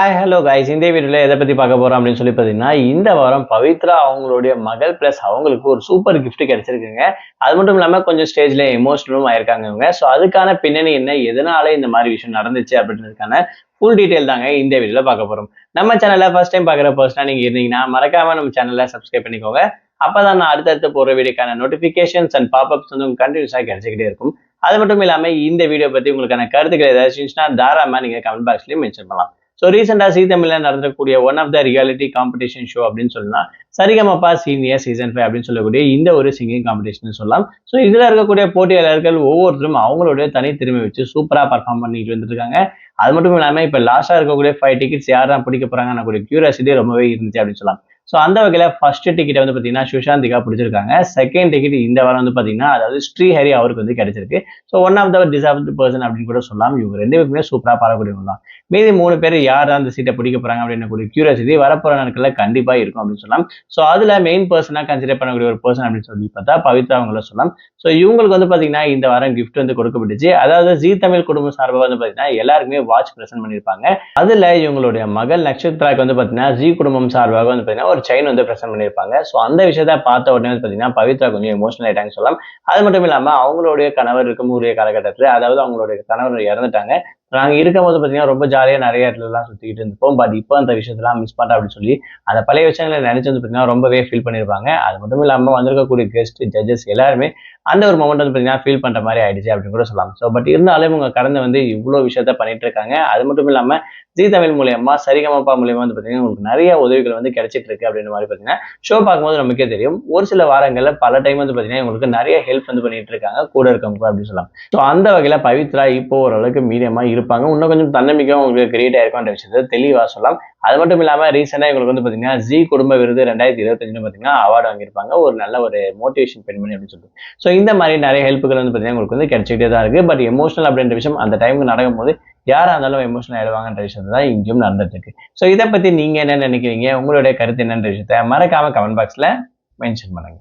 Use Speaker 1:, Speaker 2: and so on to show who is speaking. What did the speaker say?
Speaker 1: Hi hello guys, இந்த வீடியோவில் எதை பற்றி பார்க்க போகிறோம் அப்படின்னு சொல்லி பார்த்தீங்கன்னா, இந்த வாரம் பவித்ரா அவங்களுடைய மகள் ப்ளஸ் அவங்களுக்கு ஒரு சூப்பர் கிஃப்ட் கிடைச்சிருக்குங்க. அது மட்டும் இல்லாமல் கொஞ்சம் ஸ்டேஜில் எமோஷனலும் ஆயிருக்காங்க இவங்க. ஸோ அதுக்கான பின்னணி என்ன, எதனால இந்த மாதிரி விஷயம் நடந்துச்சு அப்படின்றதுக்கான ஃபுல் டீட்டெயில் தாங்க இந்த வீடியோவில் பார்க்க போகிறோம். நம்ம சேனலில் ஃபர்ஸ்ட் டைம் பார்க்குற பர்சனாக நீங்கள் இருந்தீங்கன்னா மறக்காம நம்ம சேனலை சப்ஸ்கிரைப் பண்ணிக்கோங்க. அப்பதான் நான் அடுத்தடுத்து போகிற வீடியோக்கான நோட்டிஃபிகேஷன்ஸ் அண்ட் பாப்அப்ஸ் வந்து உங்களுக்கு கண்டினியூஸாக கிடைச்சிக்கிட்டே இருக்கும். அது மட்டும் இல்லாமல் இந்த வீடியோ பற்றி உங்களுக்கான கருத்துக்கள் ஏதாச்சும் இருந்துச்சுன்னா தாராளமாக நீங்கள் கமெண்ட் பாக்ஸ்லேயும் மென்ஷன் பண்ணலாம். ஸோ ரீசெண்டாக ஜீ தமிழ்ல நடந்தக்கூடிய one of the reality competition show அப்படின்னு சொல்லலாம் சரிகமபா சீனியர் சீசன் 5 அப்படின்னு சொல்லக்கூடிய இந்த ஒரு சிங்கிங் காம்படிஷன் சொல்லலாம். ஸோ இதுல இருக்கக்கூடிய போட்டியாளர்கள் ஒவ்வொருத்தரும் அவங்களுடைய தனித்திறமை வச்சு சூப்பரா பர்ஃபார்ம் பண்ணிட்டு வந்துருக்காங்க. அது மட்டும் இல்லாமல் இப்போ லாஸ்டா இருக்கக்கூடிய 5 டிக்கெட்ஸ் யார் தான் பிடிக்க போறாங்கன்னு கூடிய கியூரியாசிட்டி ரொம்பவே இருந்துச்சு அப்படின்னு சொல்லலாம். ஸோ அந்த வகையில ஃபர்ஸ்ட் டிக்கெட் வந்து பார்த்தீங்கன்னா சுஷாந்திகா பிடிச்சிருக்காங்க. செகண்ட் டிக்கெட் இந்த வாரம் வந்து பார்த்தீங்கன்னா அதாவது ஸ்ரீஹரி அவருக்கு வந்து கிடைச்சிருக்கு. So one of the deserved person அப்படின்னு கூட சொல்லலாம். இவங்க ரெண்டு பேருமே சூப்பரா பாடக்கூடியவங்க தான். மீதி 3 பேர் யார் தான் அந்த சீட்டை பிடிக்க போறாங்க அப்படின்னு கூடிய கியூரியாசிட்டி வரப்போற நாட்களில் கண்டிப்பா இருக்கும் அப்படின்னு சொல்லலாம். ஸோ அதுல மெயின் பர்சனா கன்சிடர் பண்ணக்கூடிய ஒரு பர்சன் அப்படின்னு சொல்லி பார்த்தா பவித்ரா அவங்கள சொல்லலாம். ஸோ இவங்களுக்கு வந்து பாத்தீங்கன்னா இந்த வாரம் கிஃப்ட் வந்து கொடுக்கப்பட்டுச்சு. அதாவது ஜீ தமிழ் குடும்ப சார்பாக வந்து பாத்தீங்கன்னா எல்லாருக்குமே வாட்ச் பிரசன்ட் பண்ணியிருப்பாங்க. அதுல இவங்களுடைய மகள் நட்சத்திராக்கு வந்து பாத்தீங்கன்னா ஜீ குடும்பம் சார்பாக வந்து பாத்தீங்கன்னா ஒரு செயின் வந்து பிரசன்ட் பண்ணியிருப்பாங்க. ஸோ அந்த விஷயத்த பார்த்த உடனே வந்து பாத்தீங்கன்னா பவித்ரா கொஞ்சம் எமோஷனல் ஆயிட்டாங்க சொல்லலாம். அது மட்டும் இல்லாம அவங்களுடைய கணவர் இருக்கக்கூடிய காலகட்டத்தில் அதாவது அவங்களுடைய கணவர் இறந்துட்டாங்க. நாங்க இருக்கும்போது பாத்தீங்கன்னா ரொம்ப ஜாலியா நிறைய இடத்துல எல்லாம் சுத்திக்கிட்டு இருந்திருப்போம். பட் இப்போ அந்த விஷயத்தெல்லாம் மிஸ் பண்ணா அப்படின்னு சொல்லி அந்த பழைய விஷயங்களை நினைச்சு வந்து பாத்தீங்கன்னா ரொம்பவே ஃபீல் பண்ணியிருப்பாங்க. அது மட்டும் இல்லாம வந்திருக்கக்கூடிய கெஸ்ட் ஜட்ஜஸ் எல்லாருமே அந்த ஒரு மொமெண்ட் வந்து பாத்தீங்கன்னா ஃபீல் பண்ற மாதிரி ஆயிடுச்சு அப்படின்னு கூட சொல்லலாம். ஸோ பட் இருந்தாலும் இவங்க கடந்து வந்து இவ்வளவு விஷயத்த பண்ணிட்டு இருக்காங்க. அது மட்டும் இல்லாம ஜீ தமிழ் மூலியமா சரிகமபா மூலியமா வந்து பாத்தீங்கன்னா உங்களுக்கு நிறைய உதவிகள் வந்து கிடைச்சிட்டு இருக்கு அப்படின்ற மாதிரி பாத்தீங்கன்னா ஷோ பார்க்கும்போது நமக்கே தெரியும். ஒரு சில வாரங்கள்ல பல டைம் வந்து பாத்தீங்கன்னா உங்களுக்கு நிறைய ஹெல்ப் வந்து பண்ணிட்டு இருக்காங்க கூட இருக்கவங்க அப்படின்னு சொல்லலாம். ஸோ அந்த வகையில பவித்ரா இப்போ ஓரளவுக்கு மீடியமா இருப்பாங்க. இன்னும் கொஞ்சம் தன்னம்பிக்கையும் உங்களுக்கு கிரியேட் ஆயிருக்கும்ன்ற விஷயத்தை தெளிவா சொல்லலாம். அது மட்டும் இல்லாம ரீசெண்டா இவங்களுக்கு வந்து பாத்தீங்கன்னா ஜீ குடும்ப விருது 2025 பாத்தீங்கன்னா அவார்டு வாங்கியிருப்பாங்க. ஒரு நல்ல ஒரு மோட்டிவேஷன் பெண்மணி அப்படின்னு சொல்லிட்டு. ஸோ இந்த மாதிரி நிறைய ஹெல்ப்புகள் வந்து பாத்தீங்கன்னா உங்களுக்கு வந்து கிடைச்சிக்கிட்டே தான் இருக்கு. பட் எமோஷனல் அப்படின்ற விஷயம் அந்த டைமுக்கு நடக்கும்போது யாரா இருந்தாலும் எமோஷனல் ஆயிடுவாங்கன்ற விஷயத்தை தான் இங்கேயும் நடந்துட்டு இருக்கு. ஸோ இதை பத்தி நீங்க என்ன நினைக்கிறீங்க, உங்களுடைய கருத்து என்னன்ற விஷயத்த மறக்காம கமெண்ட் பாக்ஸ்ல மென்ஷன் பண்ணுங்க.